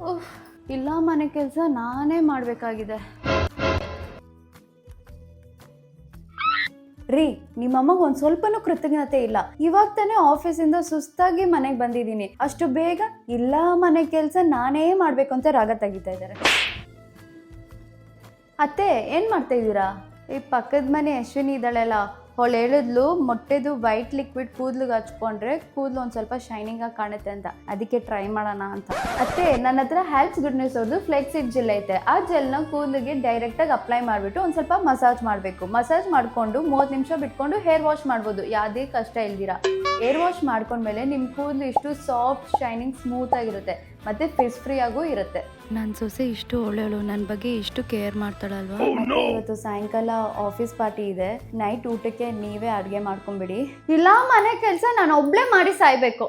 ಉಫ್, ಇಲ್ಲ ಮನೆ ಕೆಲಸ ನಾನೇ ಮಾಡಬೇಕಾಗಿದೆ. ರೀ, ನಿಮ್ಮಮ್ಮಗೆ ಒಂದು ಸ್ವಲ್ಪನೂ ಕೃತಜ್ಞತೆ ಇಲ್ಲ. ಇವಾಗ ತಾನೇ ಆಫೀಸಿಂದ ಸುಸ್ತಾಗಿ ಮನೆಗೆ ಬಂದಿದ್ದೀನಿ, ಅಷ್ಟು ಬೇಗ ಇಲ್ಲ ಮನೆ ಕೆಲಸ ನಾನೇ ಮಾಡಬೇಕು ಅಂತ ರಾಗ ತೆಗಿತಾ ಇದ್ದಾರೆ. ಅತ್ತೆ, ಏನು ಮಾಡ್ತಾ ಇದ್ದೀರಾ? ಈ ಪಕ್ಕದ ಮನೆ ಅಶ್ವಿನಿ ಇದ್ದಾಳೆಲ್ಲ, ಅವಳು ಹೇಳಿದ್ಲು ಮೊಟ್ಟೆದು ವೈಟ್ ಲಿಕ್ವಿಡ್ ಕೂದಲಿಗೆ ಹಚ್ಕೊಂಡ್ರೆ ಕೂದಲು ಒಂದು ಸ್ವಲ್ಪ ಶೈನಿಂಗ್ ಆಗಿ ಕಾಣುತ್ತೆ ಅಂತ. ಅದಕ್ಕೆ ಟ್ರೈ ಮಾಡೋಣ ಅಂತ. ಅತ್ತೆ, ನನ್ನ ಹತ್ರ ಹ್ಯಾಲ್ಪ್ಸ್ ಗುಡ್ ನ್ಯೂಸ್ ಅವ್ರದ್ದು ಫ್ಲೆಕ್ಸಿಡ್ ಜೆಲ್ ಐತೆ. ಆ ಜೆಲ್ನ ಕೂದಲಿಗೆ ಡೈರೆಕ್ಟಾಗಿ ಅಪ್ಲೈ ಮಾಡಿಬಿಟ್ಟು ಒಂದು ಸ್ವಲ್ಪ ಮಸಾಜ್ ಮಾಡಬೇಕು. ಮಸಾಜ್ ಮಾಡಿಕೊಂಡು 30 ನಿಮಿಷ ಬಿಟ್ಕೊಂಡು ಹೇರ್ ವಾಶ್ ಮಾಡ್ಬೋದು, ಯಾವುದೇ ಕಷ್ಟ ಇಲ್ದಿರಾ. ಹೇರ್ ವಾಶ್ ಮಾಡ್ಕೊಂಡ್ಮೇಲೆ ನಿಮ್ಮ ಕೂದಲು ಇಷ್ಟು ಸಾಫ್ಟ್ ಶೈನಿಂಗ್ ಸ್ಮೂತ್ ಆಗಿರುತ್ತೆ, ಮತ್ತೆ ಫಿಸ್ ಫ್ರೀ ಆಗೂ ಇರುತ್ತೆ. ನನ್ನ ಸೊಸೆ ಇಷ್ಟು ಒಳ್ಳೆಯವಳು, ನನ್ನ ಬಗ್ಗೆ ಇಷ್ಟು ಕೇರ್ ಮಾಡ್ತಾಳಲ್ವಾ. ಮತ್ತೆ ಇವತ್ತು ಸಾಯಂಕಾಲ ಆಫೀಸ್ ಪಾರ್ಟಿ ಇದೆ, ನೈಟ್ ಊಟಕ್ಕೆ ನೀವೇ ಅಡುಗೆ ಮಾಡ್ಕೊಂಬಿಡಿ. ಇಲ್ಲ ಮನೆ ಕೆಲಸ ನಾನು ಒಬ್ಳೆ ಮಾಡಿ ಸಾಯ್ಬೇಕು.